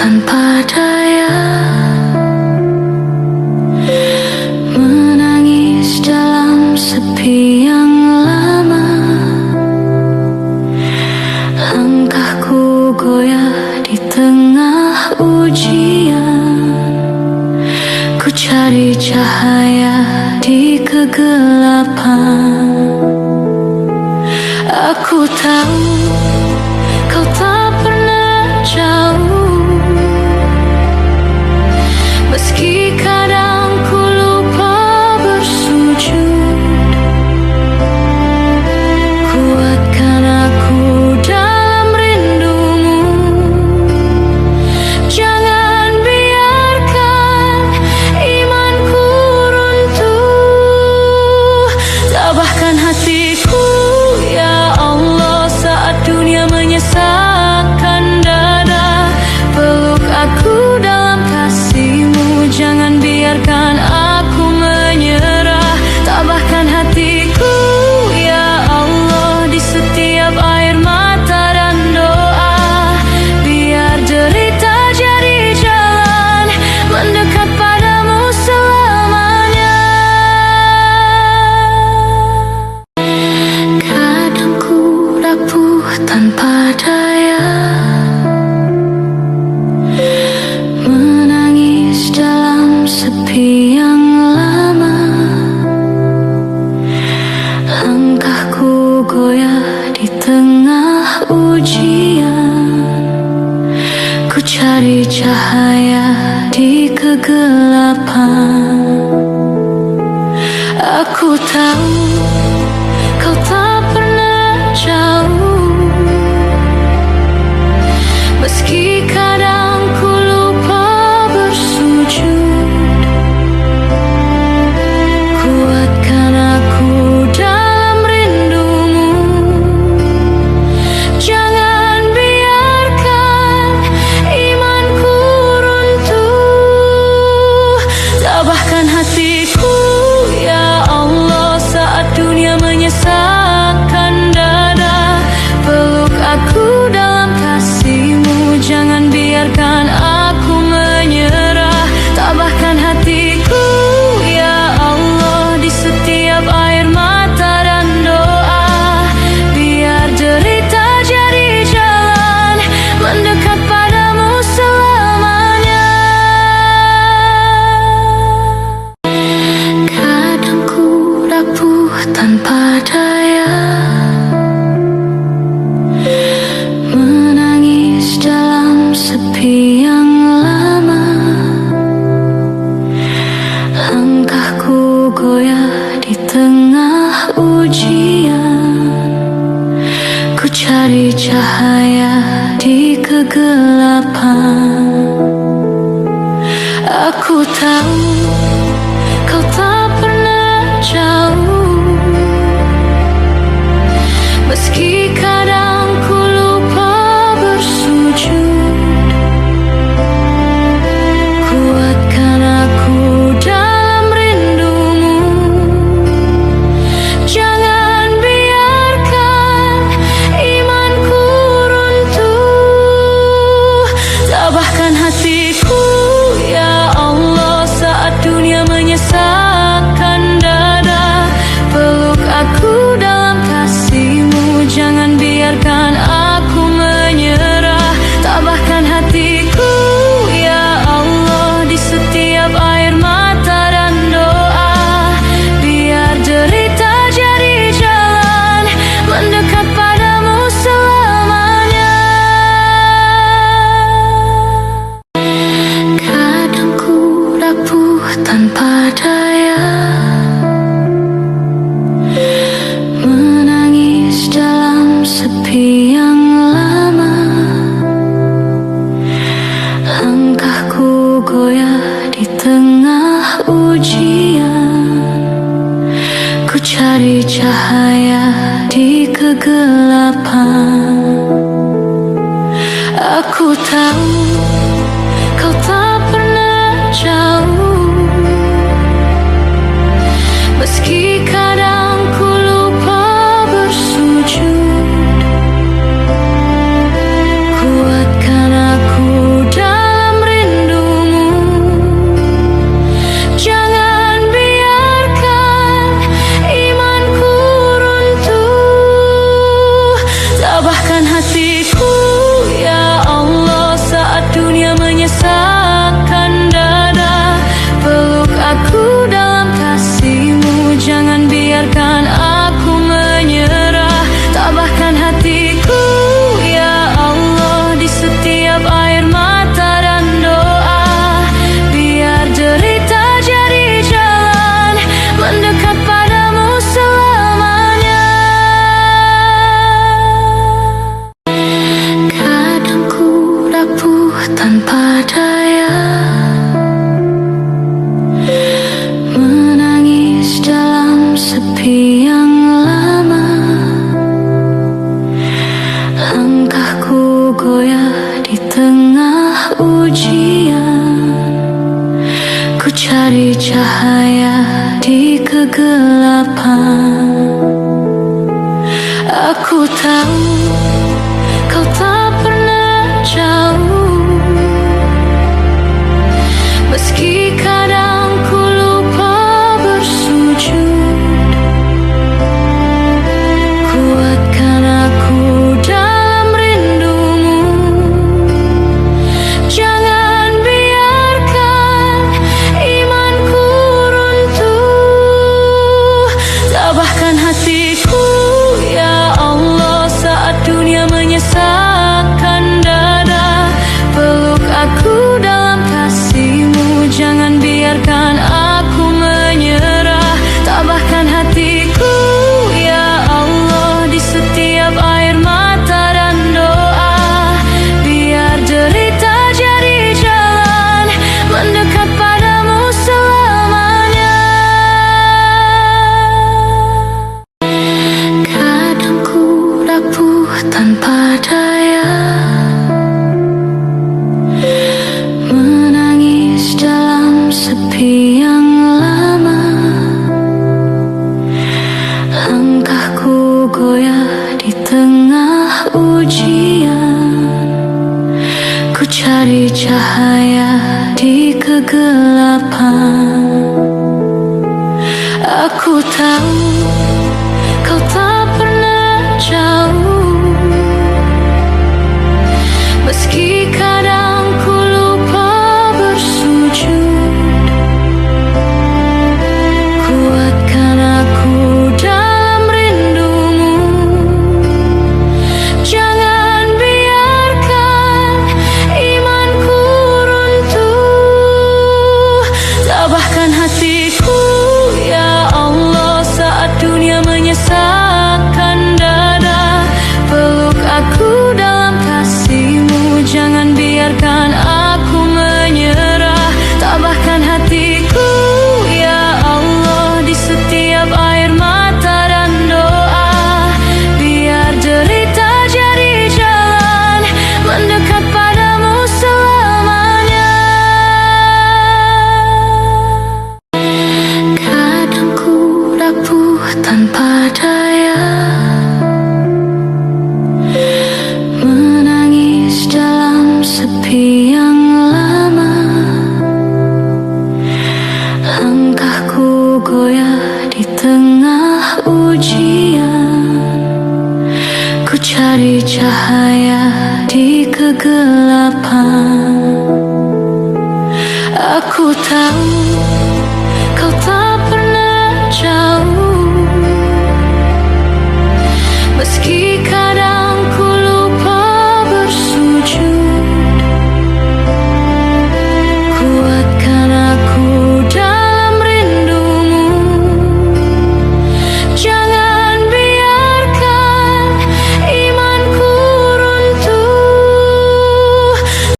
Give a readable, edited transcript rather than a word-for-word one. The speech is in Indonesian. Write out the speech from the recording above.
tanpa daya, menangis dalam sepi yang lama. Langkahku goyah di tengah ujian, ku cari cahaya di kegelapan. Aku tahu kau tak pernah jauh, meski kadang ku lupa bersujud. Kuatkan aku dalam rindumu, jangan biarkan imanku runtuh. Tabahkan hatiku ya Allah saat dunia menyesakkan dada. Peluk aku dalam kasih-Mu, jangan biarkan aku menyerah. Tabahkan hatiku ya Allah di setiap air mata dan doa, biar derita jadi jalan mendekat padamu selamanya. Kadang ku rapuh tanpa daya, menangis dalam sepi yang lama. Langkahku goyah di tengah ujian, ku cari cahaya di kegelapan. Aku tahu kau tak pernah jauh, meski kadang ku lupa bersujud. Kuatkan aku dalam rindumu, jangan biarkan imanku runtuh. Tabahkan hatiku ya Allah saat dunia menyesakkan dada. Peluk aku dalam kasih-Mu, jangan biarkan aku menyerah. Tabahkan hatiku ya Allah di setiap air mata dan doa, biar derita jadi jalan mendekat padamu selamanya. Kadang ku rapuh tanpa daya, menangis dalam sepi yang lama. Langkahku goyah di tengah ujian, ku cari cahaya di kegelapan. Aku tahu kau tak pernah jauh, meski kadang ku lupa bersujud. Kuatkan aku dalam rindumu, jangan biarkan imanku runtuh. Tabahkan hatiku ya Allah saat dunia menyesakkan dada. Peluk aku dalam kasih-Mu, jangan biarkan aku menyerah. Tabahkan hatiku ya Allah di setiap air mata dan doa, biar derita jadi jalan mendekat padamu selamanya. Kadang ku rapuh tanpa daya, menangis dalam sepi yang lama. Langkahku goyah di tengah ujian, ku cari cahaya di kegelapan. Aku tahu kau tak pernah jauh, meski kadang ku lupa bersujud. Kuatkan aku dalam goyah di tengah ujian. Ku cari cahaya di kegelapan. Aku tahu kau tak pernah jauh, meski kadang ku lupa bersujud. Kuatkan aku dalam rindumu, jangan biarkan imanku runtuh. Tabahkan hatiku ya Allah saat dunia menyesakkan dada. Peluk aku dalam kasih-Mu, jangan biarkan aku menyerah. Tabahkan hatiku ya Allah di setiap air mata dan doa. Biar derita jadi jalan mendekat padamu selamanya. Kadang ku rapuh tanpa daya, menangis dalam sepi yang lama. Langkahku goyah di tengah ujian. Ku cari cahaya di kegelapan. Aku tahu kau tak pernah jauh, meski kadang ku lupa bersujud. Kuatkan aku dalam rindumu, jangan biarkan imanku runtuh. Tabahkan hatiku ya Allah saat dunia menyesakkan dada. Peluk aku dalam kasih-Mu, jangan biarkan aku menyerah. Tabahkan hatiku ya Allah di setiap air mata dan doa. Biar derita jadi jalan mendekat padamu selamanya. Kadang ku rapuh tanpa daya, menangis dalam sepi yang lama. Langkahku goyah di tengah ujian. Ku cari cahaya di kegelapan. Aku tahu